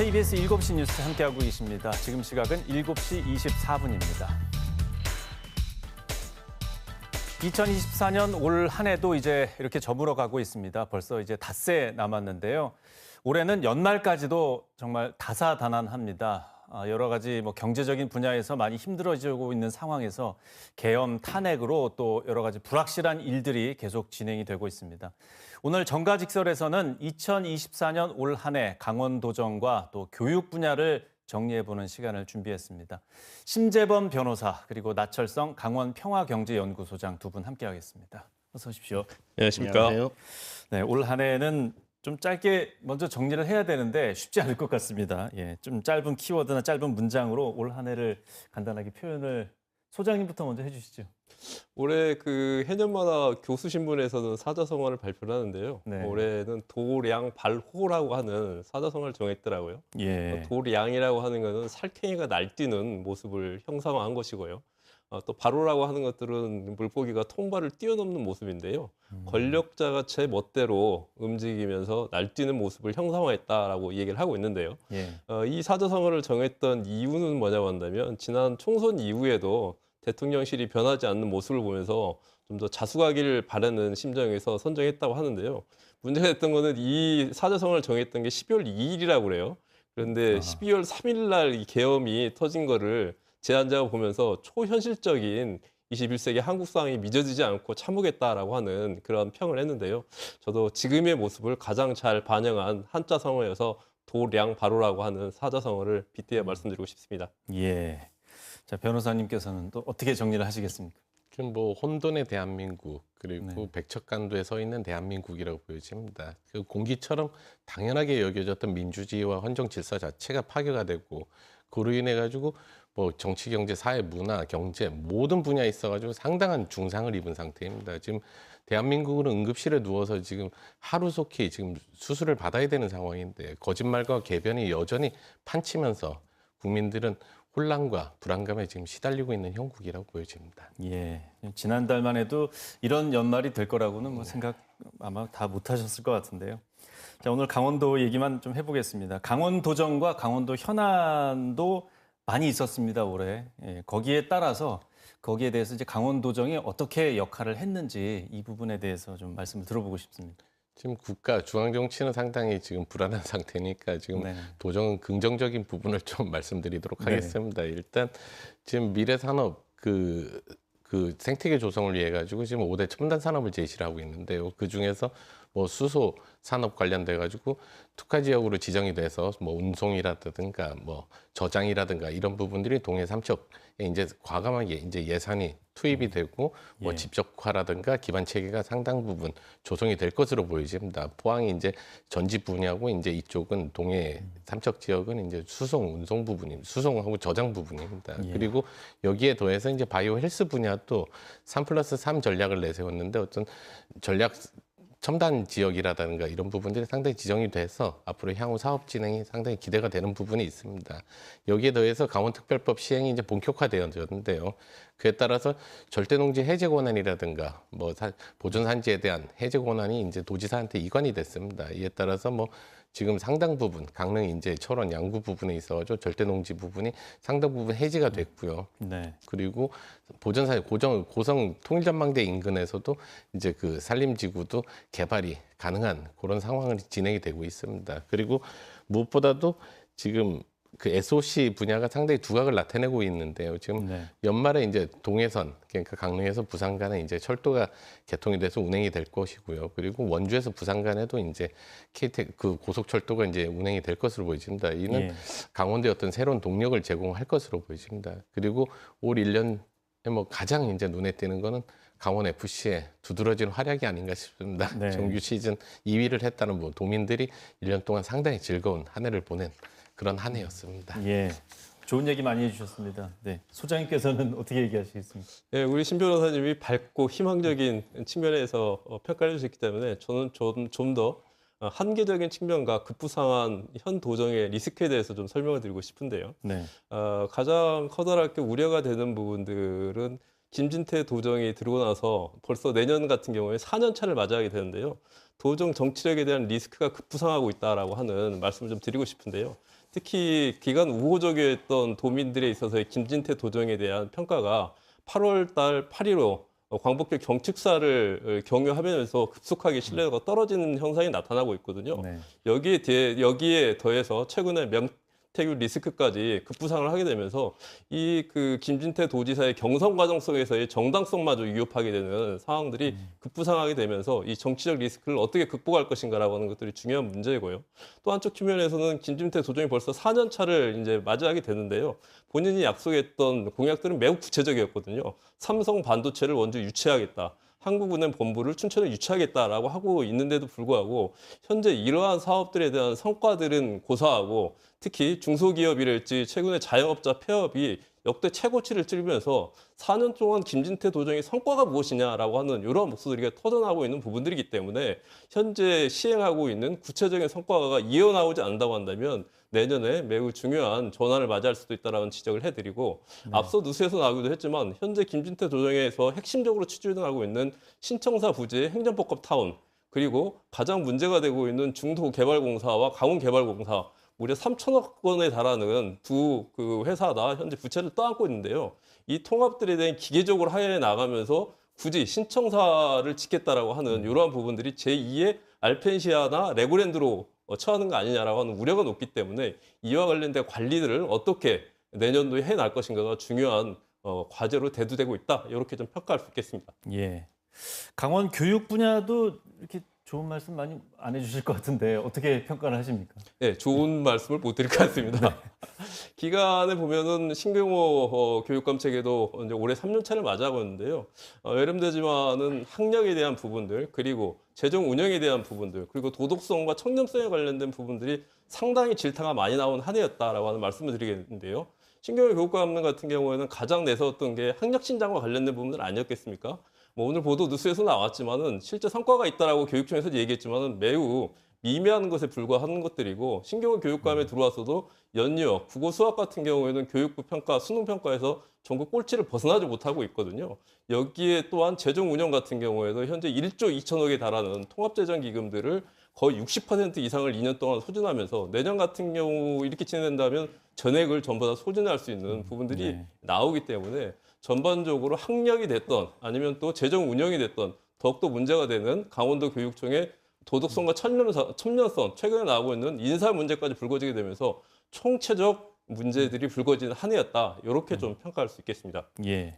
KBS 7시 뉴스 함께하고 계십니다. 지금 시각은 7시 24분입니다. 2024년 올 한 해도 이제 이렇게 저물어 가고 있습니다. 벌써 이제 닷새 남았는데요. 올해는 연말까지도 정말 다사다난합니다. 여러 가지 경제적인 분야에서 많이 힘들어지고 있는 상황에서 계엄, 탄핵으로 또 여러 가지 불확실한 일들이 계속 진행이 되고 있습니다. 오늘 정가직설에서는 2024년 올 한 해 강원도정과 또 교육 분야를 정리해보는 시간을 준비했습니다. 심재범 변호사 그리고 나철성 강원평화경제연구소장 두 분 함께하겠습니다. 어서 오십시오. 안녕하십니까. 네, 올 한 해는 좀 짧게 먼저 정리를 해야 되는데 쉽지 않을 것 같습니다. 예, 좀 짧은 키워드나 짧은 문장으로 올 한 해를 간단하게 표현을 소장님부터 먼저 해주시죠. 올해 해년마다 교수신문에서는 사자성어를 발표를 하는데요. 네. 올해는 도량발호라고 하는 사자성어를 정했더라고요. 예. 도량이라고 하는 것은 살쾡이가 날뛰는 모습을 형상화한 것이고요. 또 발호라고 하는 것들은 물고기가 통발을 뛰어넘는 모습인데요. 권력자가 제 멋대로 움직이면서 날뛰는 모습을 형상화했다라고 얘기를 하고 있는데요. 예. 이 사자성어를 정했던 이유는 뭐냐고 한다면 지난 총선 이후에도 대통령실이 변하지 않는 모습을 보면서 좀 더 자숙하기를 바라는 심정에서 선정했다고 하는데요. 문제가 됐던 거는 이 사자성어를 정했던 게 12월 2일이라고 그래요. 그런데 12월 3일 날 이 계엄이 터진 거를 제안자가 보면서 초현실적인 21세기 한국 상황이 믿어지지 않고 참으겠다라고 하는 그런 평을 했는데요. 저도 지금의 모습을 가장 잘 반영한 한자 성어여서 도량바로라고 하는 사자성어를 빗대어 말씀드리고 싶습니다. 예. 자, 변호사님께서는 또 어떻게 정리를 하시겠습니까? 지금 혼돈의 대한민국 그리고 네. 백척간도에 서 있는 대한민국이라고 보여집니다. 그 공기처럼 당연하게 여겨졌던 민주주의와 헌정 질서 자체가 파괴가 되고 그로 인해 가지고 정치, 경제, 사회, 문화, 경제 모든 분야에 있어 가지고 상당한 중상을 입은 상태입니다. 지금 대한민국은 응급실에 누워서 지금 하루속히 지금 수술을 받아야 되는 상황인데 거짓말과 궤변이 여전히 판치면서 국민들은 혼란과 불안감에 지금 시달리고 있는 형국이라고 보여집니다. 예. 지난달만 해도 이런 연말이 될 거라고는 생각 아마 다 못하셨을 것 같은데요. 자, 오늘 강원도 얘기만 좀 해보겠습니다. 강원도정과 강원도 현안도 많이 있었습니다, 올해. 예, 거기에 따라서 거기에 대해서 이제 강원도정이 어떻게 역할을 했는지 이 부분에 대해서 좀 말씀을 들어보고 싶습니다. 지금 국가 중앙 정치는 상당히 지금 불안한 상태니까 지금 네. 도정은 긍정적인 부분을 좀 말씀드리도록 네. 하겠습니다. 일단 지금 미래산업 그 생태계 조성을 위해 가지고 지금 5대 첨단 산업을 제시를 하고 있는데요. 그 중에서 수소 산업 관련돼 가지고 특화 지역으로 지정이 돼서 운송이라든가 저장이라든가 이런 부분들이 동해 삼척에 이제 과감하게 이제 예산이 투입이 되고 예. 집적화라든가 기반 체계가 상당 부분 조성이 될 것으로 보여집니다. 포항이 이제 전지 분야고 이제 이쪽은 동해 삼척 지역은 이제 수송 운송 부분입니다. 수송하고 저장 부분입니다. 예. 그리고 여기에 더해서 이제 바이오 헬스 분야도 3+3 전략을 내세웠는데 어떤 전략 첨단 지역이라든가 이런 부분들이 상당히 지정이 돼서 앞으로 향후 사업 진행이 상당히 기대가 되는 부분이 있습니다. 여기에 더해서 강원특별법 시행이 이제 본격화되었는데요. 그에 따라서 절대농지 해제 권한이라든가 보존산지에 대한 해제 권한이 이제 도지사한테 이관이 됐습니다. 이에 따라서 지금 상당 부분 강릉 인제 철원 양구 부분에 있어가지고 절대농지 부분이 상당 부분 해지가 됐고요. 네. 그리고 보전사 고성 통일전망대 인근에서도 이제 그 산림지구도 개발이 가능한 그런 상황이 진행이 되고 있습니다. 그리고 무엇보다도 지금 그 SOC 분야가 상당히 두각을 나타내고 있는데요. 지금 네. 연말에 이제 동해선, 그러니까 강릉에서 부산 간에 이제 철도가 개통이 돼서 운행이 될 것이고요. 그리고 원주에서 부산 간에도 이제 그 고속철도가 이제 운행이 될 것으로 보여집니다. 이는 예. 강원도에 어떤 새로운 동력을 제공할 것으로 보여집니다. 그리고 올 1년에 가장 이제 눈에 띄는 거는 강원 FC의 두드러진 활약이 아닌가 싶습니다. 네. 정규 시즌 2위를 했다는 도민들이 1년 동안 상당히 즐거운 한 해를 보낸 그런 한 해였습니다. 예. 좋은 얘기 많이 해주셨습니다. 네. 소장님께서는 어떻게 얘기하시겠습니까? 네, 우리 신 변호사님이 밝고 희망적인 측면에서 평가를 해주셨기 때문에 저는 좀 더 한계적인 측면과 급부상한 현 도정의 리스크에 대해서 좀 설명을 드리고 싶은데요. 네. 가장 커다랗게 우려가 되는 부분들은 김진태 도정이 들고 나서 벌써 내년 같은 경우에 4년 차를 맞이하게 되는데요. 도정 정치력에 대한 리스크가 급부상하고 있다라고 하는 말씀을 좀 드리고 싶은데요. 특히 기간 우호적이었던 도민들에 있어서의 김진태 도정에 대한 평가가 8월 달 8일로 광복절 경축사를 경유하면서 급속하게 신뢰도가 떨어지는 현상이 나타나고 있거든요. 네. 여기에 더해서 최근에 명태균 리스크까지 급부상을 하게 되면서 이 그 김진태 도지사의 경선 과정 속에서의 정당성마저 위협하게 되는 상황들이 급부상하게 되면서 이 정치적 리스크를 어떻게 극복할 것인가라고 하는 것들이 중요한 문제고요. 또 한쪽 측면에서는 김진태 도정이 벌써 4년 차를 이제 맞이하게 되는데요. 본인이 약속했던 공약들은 매우 구체적이었거든요. 삼성 반도체를 원주 유치하겠다. 한국은행 본부를 춘천에 유치하겠다라고 하고 있는데도 불구하고 현재 이러한 사업들에 대한 성과들은 고사하고 특히 중소기업이랄지 최근에 자영업자 폐업이 역대 최고치를 찍으면서 4년 동안 김진태 도정의 성과가 무엇이냐라고 하는 이러한 목소리가 터져나오고 있는 부분들이기 때문에 현재 시행하고 있는 구체적인 성과가 이어나오지 않는다고 한다면 내년에 매우 중요한 전환을 맞이할 수도 있다는 지적을 해드리고 앞서 뉴스에서 나오기도 했지만 현재 김진태 도정에서 핵심적으로 추진하고 있는 신청사 부지의 행정복합타운 그리고 가장 문제가 되고 있는 중도개발공사와 강원개발공사 무려 3천억 원에 달하는 두 그 회사다 현재 부채를 떠안고 있는데요. 이 통합들에 대한 기계적으로 하야해 나가면서 굳이 신청사를 짓겠다라고 하는 이러한 부분들이 제2의 알펜시아나 레고랜드로 처하는 거 아니냐라고 하는 우려가 높기 때문에 이와 관련된 관리들을 어떻게 내년도에 해날 것인가가 중요한 과제로 대두되고 있다. 이렇게 좀 평가할 수 있겠습니다. 예. 강원 교육 분야도 이렇게 좋은 말씀 많이 안 해주실 것 같은데 어떻게 평가를 하십니까? 네, 좋은 말씀을 못 드릴 것 같습니다. 기간에 보면은 신경호 교육감 체계도 이제 올해 3년 차를 맞이하고 있는데요. 여름되지만은 학력에 대한 부분들 그리고 재정 운영에 대한 부분들 그리고 도덕성과 청렴성에 관련된 부분들이 상당히 질타가 많이 나온 한 해였다라고 하는 말씀을 드리겠는데요. 신경호 교육감 같은 경우에는 가장 내세웠던 게 학력 신장과 관련된 부분들 아니었겠습니까? 뭐 오늘 보도 뉴스에서 나왔지만은 실제 성과가 있다라고 교육청에서 얘기했지만은 매우 미미한 것에 불과한 것들이고 신경호 교육감에 들어와서도 연이어 국어 수학 같은 경우에는 교육부 평가 수능 평가에서 전국 꼴찌를 벗어나지 못하고 있거든요. 여기에 또한 재정 운영 같은 경우에도 현재 1조 2천억에 달하는 통합재정 기금들을 거의 60% 이상을 2년 동안 소진하면서 내년 같은 경우 이렇게 진행된다면 전액을 전부 다 소진할 수 있는 부분들이 네. 나오기 때문에 전반적으로 학력이 됐던 아니면 또 재정 운영이 됐던 더욱더 문제가 되는 강원도 교육청의 도덕성과 청렴성 최근에 나오고 있는 인사 문제까지 불거지게 되면서 총체적 문제들이 불거진 한 해였다. 이렇게 좀 평가할 수 있겠습니다. 예.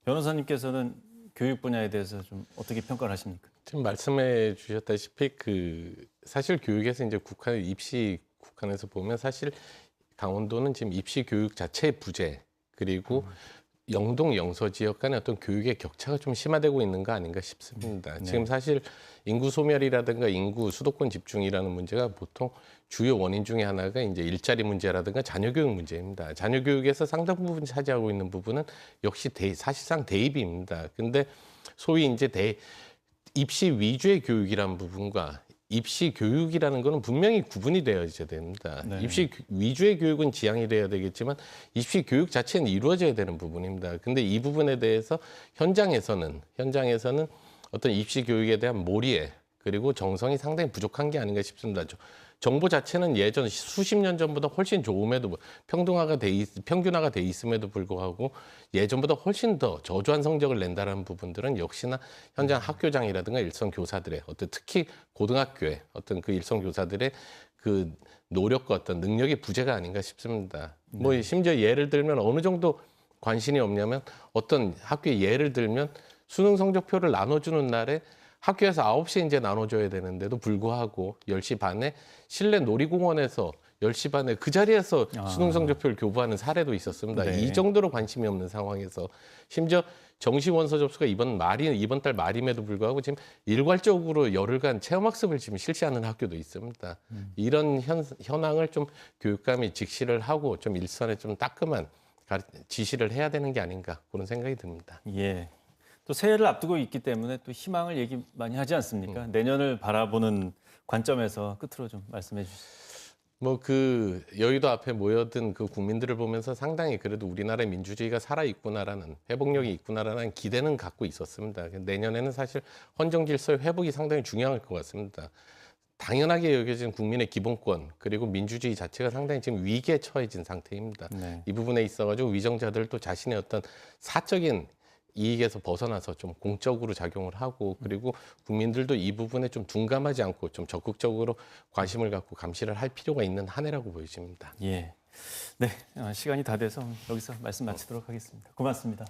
변호사님께서는 교육 분야에 대해서 좀 어떻게 평가를 하십니까? 지금 말씀해 주셨다시피 사실 교육에서 이제 입시 국한에서 보면 사실 강원도는 지금 입시 교육 자체의 부재 그리고 영동 영서 지역 간의 어떤 교육의 격차가 좀 심화되고 있는 거 아닌가 싶습니다. 네. 지금 사실 인구 소멸이라든가 인구 수도권 집중이라는 문제가 보통 주요 원인 중에 하나가 이제 일자리 문제라든가 자녀 교육 문제입니다. 자녀 교육에서 상당 부분 차지하고 있는 부분은 역시 사실상 대입입니다. 근데 소위 이제 입시 위주의 교육이라는 부분과 입시 교육이라는 거는 분명히 구분이 되어져야 됩니다. 네. 입시 위주의 교육은 지향이 돼야 되겠지만 입시 교육 자체는 이루어져야 되는 부분입니다. 근데 이 부분에 대해서 현장에서는 어떤 입시 교육에 대한 몰이에 그리고 정성이 상당히 부족한 게 아닌가 싶습니다. 정보 자체는 예전 수십 년 전보다 훨씬 좋음에도 평균화가 돼 있음에도 불구하고 예전보다 훨씬 더 저조한 성적을 낸다는 부분들은 역시나 현장 학교장이라든가 일선 교사들의 특히 고등학교의 어떤 그 일선 교사들의 그 노력과 어떤 능력의 부재가 아닌가 싶습니다. 뭐 심지어 예를 들면 어느 정도 관심이 없냐면 어떤 학교에 예를 들면 수능 성적표를 나눠주는 날에 학교에서 9시에 이제 나눠줘야 되는데도 불구하고 10시 반에 실내 놀이공원에서 10시 반에 그 자리에서 수능 성적표를 교부하는 사례도 있었습니다. 네. 이 정도로 관심이 없는 상황에서 심지어 정시 원서 접수가 이번 달 말임에도 불구하고 지금 일괄적으로 열흘간 체험학습을 지금 실시하는 학교도 있습니다. 이런 현황을 좀 교육감이 직시를 하고 좀 일선에 좀 따끔한 지시를 해야 되는 게 아닌가 그런 생각이 듭니다. 예. 또 새해를 앞두고 있기 때문에 또 희망을 얘기 많이 하지 않습니까? 내년을 바라보는 관점에서 끝으로 좀 말씀해 주시죠. 여의도 앞에 모여든 그 국민들을 보면서 상당히 그래도 우리나라의 민주주의가 살아있구나라는 회복력이 있구나라는 기대는 갖고 있었습니다. 내년에는 사실 헌정 질서의 회복이 상당히 중요할 것 같습니다. 당연하게 여겨진 국민의 기본권 그리고 민주주의 자체가 상당히 지금 위기에 처해진 상태입니다. 네. 이 부분에 있어가지고 위정자들도 자신의 어떤 사적인 이익에서 벗어나서 좀 공적으로 작용을 하고 그리고 국민들도 이 부분에 좀 둔감하지 않고 좀 적극적으로 관심을 갖고 감시를 할 필요가 있는 한 해라고 보여집니다. 예. 네, 시간이 다 돼서 여기서 말씀 마치도록 하겠습니다. 고맙습니다.